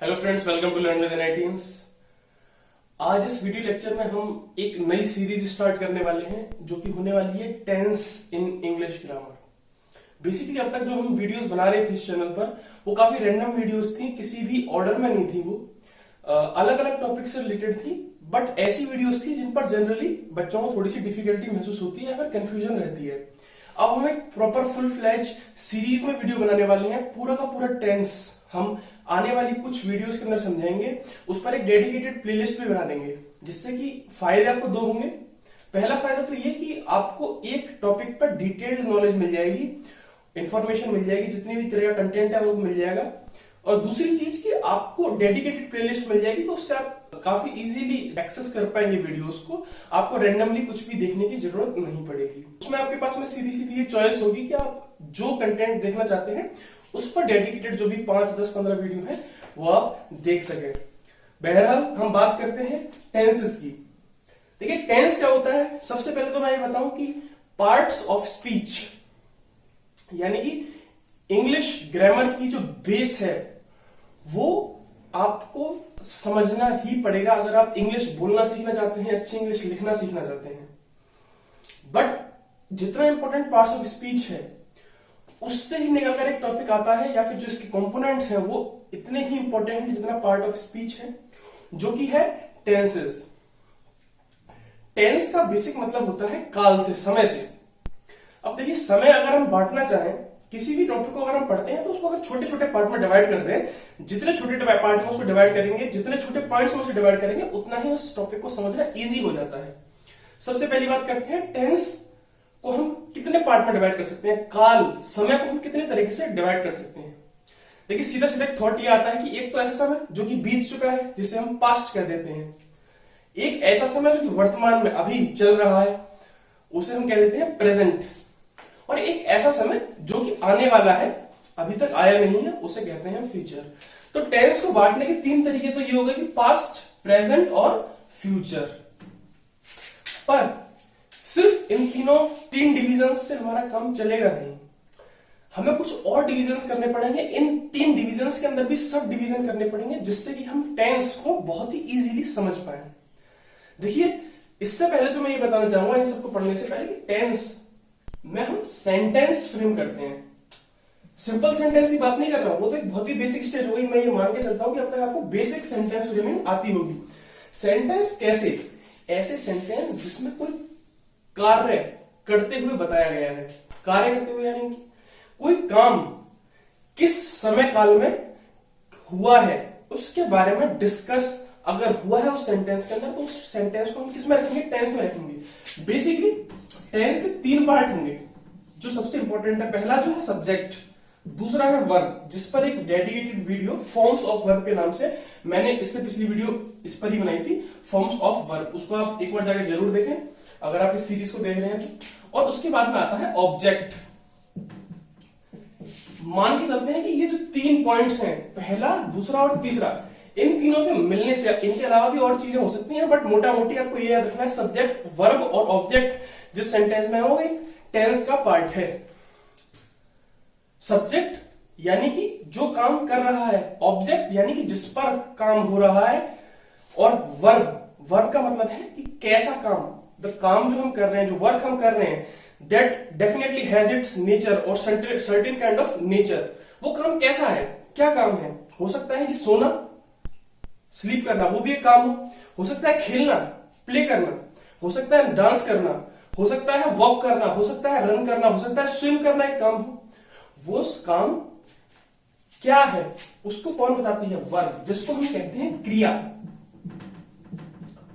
Hello friends, welcome to learn with NITians. आज इस video lecture में हम एक नई सीरीज स्टार्ट करने वाले हैं जो कि होने वाली है tense in English grammar. Basically अब तक जो हम वीडियोस बना रहे थे इस चैनल पर वो काफी रैंडम वीडियोस थी, किसी भी ऑर्डर में नहीं थी। वो अलग अलग टॉपिक से रिलेटेड थी, बट ऐसी वीडियोस थी जिन पर जनरली बच्चों को थोड़ी सी डिफिकल्टी महसूस होती है या फिर कंफ्यूजन रहती है। अब हम एक प्रॉपर फुल फ्लैज सीरीज में वीडियो बनाने वाले हैं। पूरा का पूरा टेंस हम आने वाली कुछ वीडियोस के अंदर समझाएंगे। उस पर एक डेडिकेटेड प्लेलिस्ट भी बना देंगे, जिससे कि फायदे आपको दो होंगे। पहला फायदा तो ये कि आपको एक टॉपिक पर डिटेल्ड नॉलेज मिल जाएगी, इंफॉर्मेशन मिल जाएगी, जितनी भी तरह का कंटेंट है वो मिल जाएगा। और दूसरी चीज कि आपको डेडिकेटेड प्लेलिस्ट मिल जाएगी, तो उससे आप काफी इजीली एक्सेस कर पाएंगे वीडियोस को। आपको रैंडमली कुछ भी देखने की जरूरत नहीं पड़ेगी। उसमें आपके पास में सीधी सीधी ये चॉइस होगी कि आप जो कंटेंट देखना चाहते हैं उस पर डेडिकेटेड जो भी 5, 10, 15 वीडियो है वो आप देख सके। बहरहाल हम बात करते हैं टेंसेस की। देखिए टेंस क्या होता है। सबसे पहले तो मैं ये बताऊं कि पार्ट्स ऑफ स्पीच, यानी कि इंग्लिश ग्रामर की जो बेस है वो आपको समझना ही पड़ेगा अगर आप इंग्लिश बोलना सीखना चाहते हैं, अच्छी इंग्लिश लिखना सीखना चाहते हैं। बट जितना इंपॉर्टेंट पार्ट्स ऑफ स्पीच है उससे ही निकलकर एक टॉपिक आता है, या फिर जो इसके कंपोनेंट्स हैं वो इतने ही इंपॉर्टेंट हैं जितना पार्ट ऑफ स्पीच है, जो कि है टेंसेस। टेंस का बेसिक मतलब होता है काल से, समय से। अब देखिए समय अगर हम बांटना चाहें, किसी भी टॉपिक को अगर हम पढ़ते हैं तो उसको अगर छोटे छोटे पार्ट में डिवाइड कर दें, जितने छोटे पार्ट में उसको डिवाइड करेंगे, जितने छोटे पॉइंट्स में उसे डिवाइड करेंगे, उतना ही उस टॉपिक को समझना इजी हो जाता है। सबसे पहली बात करते हैं टेंस को हम कितने पार्ट में डिवाइड कर सकते हैं, काल समय को हम कितने तरीके से डिवाइड कर सकते हैं। देखिए सीधा सीधा एक थॉट ये आता है कि एक तो ऐसा समय जो कि बीत चुका है, जिसे हम पास्ट कह देते हैं। एक ऐसा समय जो कि वर्तमान में अभी चल रहा है, उसे हम कह देते हैं प्रेजेंट। और एक ऐसा समय जो कि आने वाला है, अभी तक आया नहीं है, उसे कहते हैं फ्यूचर। तो टेंस को बांटने के 3 तरीके तो ये हो गए कि पास्ट, प्रेजेंट और फ्यूचर। पर सिर्फ इन 3 डिविजन से हमारा काम चलेगा नहीं, हमें कुछ और डिविजन्स करने पड़ेंगे। इन 3 डिविजन्स के अंदर भी सब डिवीजन करने पड़ेंगे, जिससे कि हम टेंस को बहुत ही इजीली समझ पाए। देखिए इससे पहले तो मैं ये बताना चाहूंगा इन सबको पढ़ने से पहले कि टेंस में हम सेंटेंस फ्रेम करते हैं। सिंपल सेंटेंस की बात नहीं कर रहा हूं, वो तो एक बहुत ही बेसिक स्टेज हो गई। मैं ये मान के चलता हूं कि अब तक आपको बेसिक सेंटेंस फ्रेमिंग आती होगी। सेंटेंस कैसे? ऐसे सेंटेंस जिसमें कोई कार्य करते हुए बताया गया है। कार्य करते हुए यानी कि कोई काम किस समय काल में हुआ है उसके बारे में डिस्कस अगर हुआ है उस सेंटेंस के अंदर, तो उस सेंटेंस को हम किस में रखेंगे? टेंस में रखेंगे। बेसिकली टेंस के 3 पार्ट होंगे जो सबसे इंपॉर्टेंट है। पहला जो है सब्जेक्ट, दूसरा है वर्ब, जिस पर एक dedicated video forms of verb के नाम से मैंने इससे पिछली वीडियो इस पर ही बनाई थी, फॉर्म्स ऑफ वर्ब। उसको आप एक बार जाकर जरूर देखें अगर आप इस सीरीज को देख रहे हैं। और उसके बाद में आता है ऑब्जेक्ट। मान के चलते हैं कि ये जो 3 पॉइंट्स हैं, पहला, दूसरा और तीसरा, इन तीनों के मिलने से इनके अलावा भी और चीजें हो सकती हैं, बट मोटा मोटी आपको ये याद रखना है सब्जेक्ट, वर्ब और ऑब्जेक्ट जिस सेंटेंस में है वो एक टेंस का पार्ट है। सब्जेक्ट यानी कि जो काम कर रहा है, ऑब्जेक्ट यानी कि जिस पर काम हो रहा है, और वर्ब का मतलब है कि कैसा काम, द काम जो हम कर रहे हैं, जो वर्क हम कर रहे हैं, that definitely has its nature और सर्टेन काइंड ऑफ नेचर। वो काम कैसा है, क्या काम है? हो सकता है कि सोना, स्लीप करना, वो भी एक काम हो सकता है खेलना, प्ले करना, हो सकता है डांस करना, हो सकता है वॉक करना, हो सकता है रन करना, हो सकता है स्विम करना एक काम हो। वो काम क्या है उसको कौन बताती है? वर्ब, जिसको हम कहते हैं क्रिया।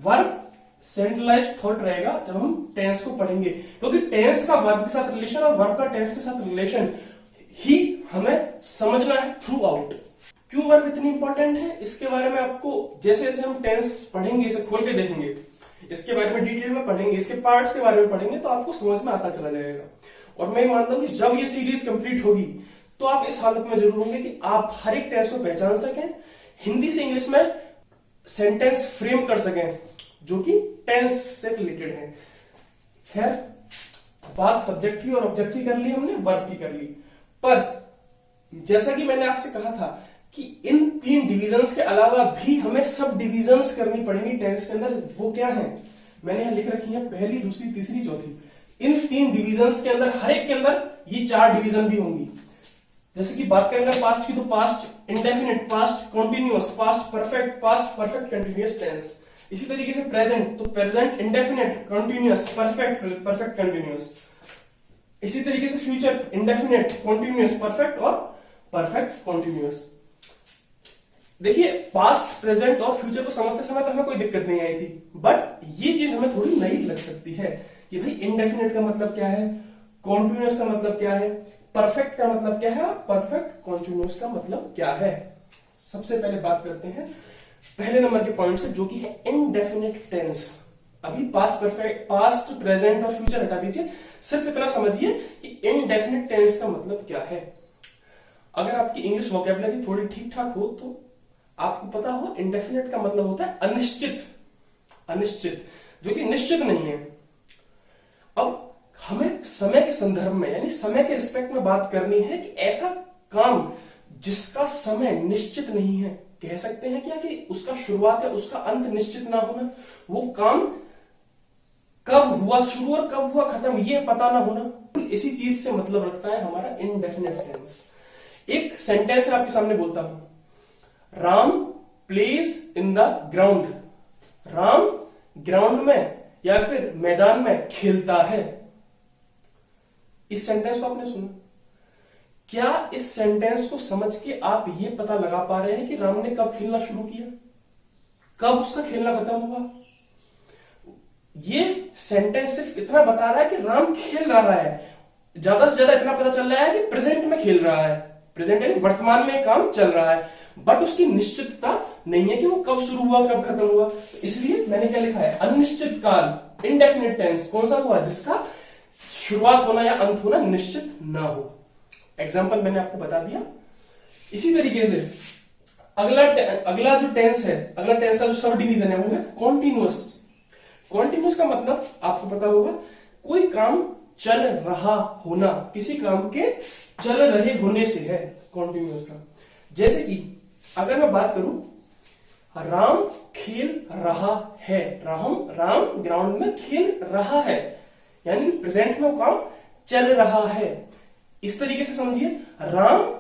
वर्ब सेंट्रलाइज्ड थॉट रहेगा जब हम टेंस को पढ़ेंगे, क्योंकि टेंस का वर्ब के साथ रिलेशन और वर्ब का टेंस के साथ रिलेशन ही हमें समझना है थ्रू आउट। क्यों वर्ब इतनी इंपॉर्टेंट है, इसके बारे में आपको जैसे जैसे हम टेंस पढ़ेंगे, इसे खोल के देखेंगे, इसके बारे में डिटेल में पढ़ेंगे, इसके पार्ट्स के बारे में पढ़ेंगे, तो आपको समझ में आता चला जाएगा। और मैं मानता हूं कि जब ये सीरीज कंप्लीट होगी तो आप इस हालत में जरूर होंगे कि आप हर एक टेंस को पहचान सकें, हिंदी से इंग्लिश में सेंटेंस फ्रेम कर सकें जो कि टेंस से रिलेटेड है। खैर, बात सब्जेक्ट की और ऑब्जेक्ट की कर ली हमने, वर्ब की कर ली। पर जैसा कि मैंने आपसे कहा था कि इन 3 डिविजन्स के अलावा भी हमें सब डिविजन्स करनी पड़ेंगी टेंस के अंदर। वो क्या है, मैंने यहां लिख रखी है, पहली, दूसरी, तीसरी, चौथी। इन 3 डिविजन्स के अंदर, हर एक के अंदर ये 4 डिवीजन भी होंगी। जैसे कि बात करेंगे पास्ट की, तो past indefinite, past continuous, past perfect continuous tense. इसी तरीके से प्रेजेंट, तो present indefinite, continuous, perfect continuous. इसी तरीके से फ्यूचर इंडेफिनिट, कॉन्टिन्यूअस, परफेक्ट और परफेक्ट कॉन्टिन्यूअस। देखिए पास्ट, प्रेजेंट और फ्यूचर को समझते समय तो हमें कोई दिक्कत नहीं आई थी, बट ये चीज हमें थोड़ी नई लग सकती है कि भाई इंडेफिनिट का मतलब क्या है, कॉन्टिन्यूअस का मतलब क्या है, परफेक्ट का मतलब क्या है और परफेक्ट कॉन्टिन्यूअस का मतलब क्या है। सबसे पहले बात करते हैं पहले नंबर के पॉइंट से, जो कि है इनडेफिनिट टेंस। अभी पास्ट, प्रेजेंट और फ्यूचर हटा दीजिए, सिर्फ इतना समझिए कि इनडेफिनिट टेंस का मतलब क्या है। अगर आपकी इंग्लिश वोकैबुलरी थोड़ी ठीक ठाक हो तो आपको पता हो इंडेफिनिट का मतलब होता है अनिश्चित, जो कि निश्चित नहीं है। अब हमें समय के संदर्भ में, यानी समय के रिस्पेक्ट में बात करनी है कि ऐसा काम जिसका समय निश्चित नहीं है, कह सकते हैं क्या कि उसका शुरुआत या उसका अंत निश्चित ना होना, वो काम कब हुआ शुरू और कब हुआ खत्म ये पता ना होना, इसी चीज से मतलब रखता है हमारा इनडेफिनिट टेंस। एक सेंटेंस आपके सामने बोलता हूं, Ram plays in the ground. Ram ground में या फिर मैदान में खेलता है। इस सेंटेंस को आपने सुना, क्या इस सेंटेंस को समझ के आप ये पता लगा पा रहे हैं कि राम ने कब खेलना शुरू किया, कब उसका खेलना खत्म हुआ? ये सेंटेंस सिर्फ इतना बता रहा है कि राम खेल रहा है। ज्यादा से ज्यादा इतना पता चल रहा है कि प्रेजेंट में खेल रहा है, प्रेजेंट यानी वर्तमान में काम चल रहा है, बट उसकी निश्चितता नहीं है कि वो कब शुरू हुआ कब खत्म हुआ। इसलिए मैंने क्या लिखा है, अनिश्चित काल, इनडेफिनिट टेंस कौन सा हुआ, जिसका शुरुआत होना या अंत होना निश्चित ना हो। एग्जाम्पल मैंने आपको बता दिया। इसी तरीके से अगला जो टेंस है, अगला टेंस का जो सब डिवीजन है वो है कॉन्टिन्यूअस। कॉन्टिन्यूअस का मतलब आपको पता होगा, कोई काम चल रहा होना, किसी काम के चल रहे होने से है कॉन्टिन्यूअस का। जैसे कि अगर मैं बात करूं, राम खेल रहा है, राम ग्राउंड में खेल रहा है, यानी प्रेजेंट में वो काम चल रहा है। इस तरीके से समझिए, राम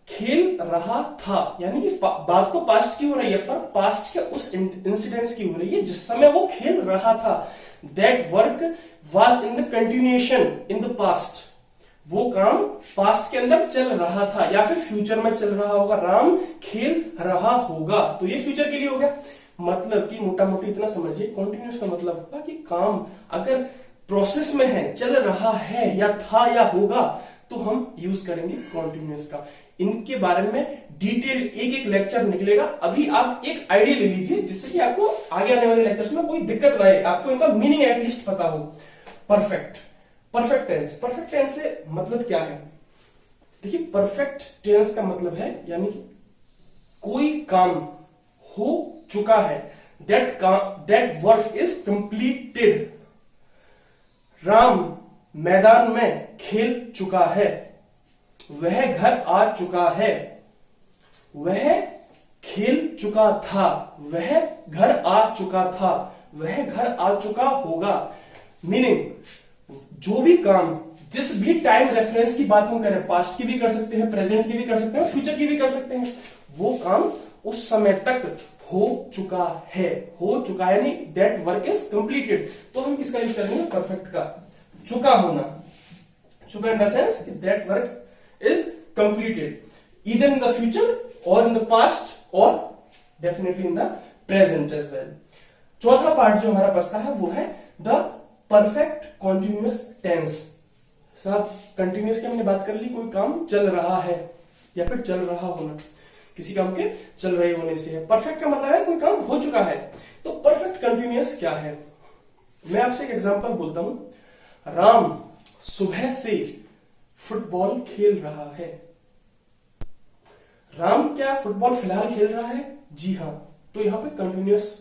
खेल रहा था, यानी कि बात तो पास्ट की हो रही है, पर पास्ट के उस इंसिडेंस की हो रही है जिस समय वो खेल रहा था। That work was in the continuation in the past. वो काम पास्ट के अंदर चल रहा था, या फिर फ्यूचर में चल रहा होगा। राम खेल रहा होगा, तो ये फ्यूचर के लिए हो गया। मतलब कि मोटा मोटी इतना समझिए, कॉन्टिन्यूस का मतलब होगा कि काम अगर प्रोसेस में है, चल रहा है, या था या होगा, तो हम यूज करेंगे कॉन्टिन्यूस का। इनके बारे में डिटेल एक एक लेक्चर निकलेगा। अभी आप एक आइडिया ले लीजिए जिससे कि आपको आगे आने वाले लेक्चर्स में कोई दिक्कत ना आए, आपको इनका मीनिंग एटलीस्ट पता हो। परफेक्ट टेंस से मतलब क्या है? देखिए, परफेक्ट टेंस का मतलब है यानी कि कोई काम हो चुका है, that work is completed. Ram मैदान में खेल चुका है, वह घर आ चुका है, वह खेल चुका था, वह घर आ चुका था, वह घर आ चुका होगा। मीनिंग, जो भी काम, जिस भी टाइम रेफरेंस की बात हम करें, पास्ट की भी कर सकते हैं, प्रेजेंट की भी कर सकते हैं, फ्यूचर की भी कर सकते हैं, वो काम उस समय तक हो चुका है, यानी दैट वर्क इज कंप्लीटेड। तो हम किसका यूज करेंगे? परफेक्ट का। चुका होना, चुका in the sense that work is completed either in the future और इन द पास्ट और definitely in the present as well. चौथा पार्ट जो हमारा बचता है वो है द परफेक्ट कॉन्टिन्यूअस टेंस। साहब, कंटिन्यूअस की हमने बात कर ली, कोई काम चल रहा है या फिर चल रहा होना, किसी काम के चल रहे होने से है। परफेक्ट का मतलब है कोई काम हो चुका है। तो परफेक्ट कंटिन्यूअस क्या है? मैं आपसे एक एग्जांपल बोलता हूं। राम सुबह से फुटबॉल खेल रहा है। राम क्या फुटबॉल फिलहाल खेल रहा है? जी हां। तो यहां पे कंटिन्यूअस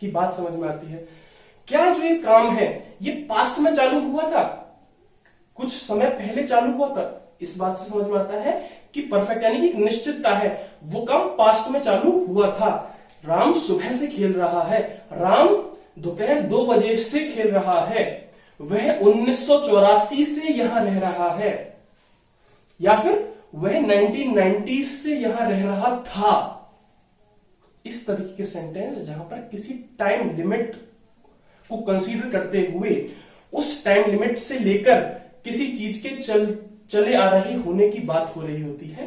की बात समझ में आती है। क्या जो ये काम है ये पास्ट में चालू हुआ था, कुछ समय पहले चालू हुआ था? इस बात से समझ में आता है कि परफेक्ट यानी कि निश्चितता है, वो काम पास्ट में चालू हुआ था। राम सुबह से खेल रहा है, राम दोपहर 2 बजे से खेल रहा है, वह 1984 से यहां रह रहा है, या फिर वह 1990 से यहां रह रहा था। इस तरीके के सेंटेंस जहां पर किसी टाइम लिमिट को कंसीडर करते हुए उस टाइम लिमिट से लेकर किसी चीज के चले आ रहे होने की बात हो रही होती है,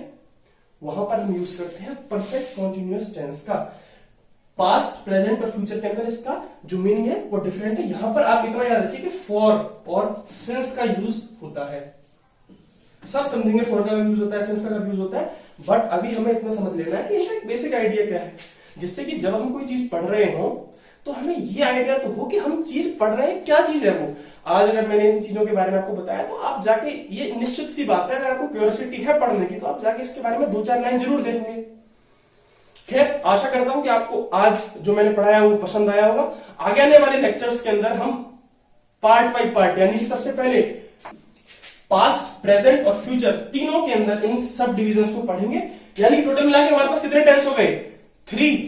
वहां पर हम यूज करते हैं परफेक्ट कॉन्टिन्यूअस टेंस का। पास्ट, प्रेजेंट और फ्यूचर के अंदर इसका जो मीनिंग है वो डिफरेंट है। यहां पर आप इतना याद रखिए कि फॉर और सिंस का यूज होता है। सब समझेंगे फॉर का यूज होता है, सिंस का यूज होता है, बट अभी हमें इतना समझ लेना है कि इनका बेसिक आइडिया क्या है, जिससे कि जब हम कोई चीज पढ़ रहे हो तो हमें ये आइडिया तो हो कि हम चीज पढ़ रहे हैं, क्या चीज है वो। आज अगर मैंने इन चीजों के बारे में आपको बताया तो आप जाके, ये निश्चित सी बात है, अगर आपको क्यूरियोसिटी है पढ़ने की तो आप जाके इसके बारे में 2-4 लाइन जरूर देखेंगे। खैर, आशा करता हूं कि आपको आज जो मैंने पढ़ाया वो पसंद आया होगा। आगे आने वाले लेक्चर्स के अंदर हम पार्ट बाय पार्ट, यानी कि सबसे पहले पास्ट, प्रेजेंट और फ्यूचर तीनों के अंदर इन सब डिविजन्स को पढ़ेंगे। यानी टोटल मिला के हमारे पास कितने टेंस हो गए? 3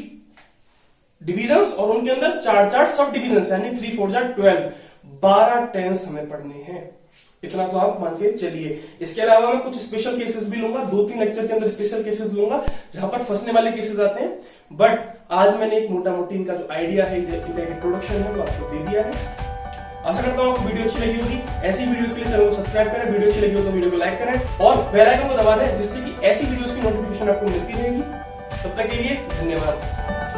डिविजन्स और उनके अंदर 4 सब डिविजन्स, यानी 3 4 12, 12 टेंस हमें पढ़ने हैं। इतना तो आप मान के चलिए। इसके अलावा मैं कुछ स्पेशल केसेस भी लूंगा, 2-3 लेक्चर के अंदर स्पेशल केसेस लूंगा जहां पर फंसने वाले केसेस आते हैं। बट आज मैंने एक मोटा मोटी इनका जो आइडिया है, इनका इंट्रोडक्शन है, वो आपको दे दिया है। आशा करता हूं आपको वीडियो अच्छी लगी होगी। ऐसी वीडियोस के लिए चैनल को सब्सक्राइब करें, वीडियो अच्छी लगी हो तो वीडियो को लाइक करें और बेल आइकन को दबा दें, जिससे कि ऐसी वीडियोस की नोटिफिकेशन आपको मिलती रहेगी। तब तक के लिए धन्यवाद।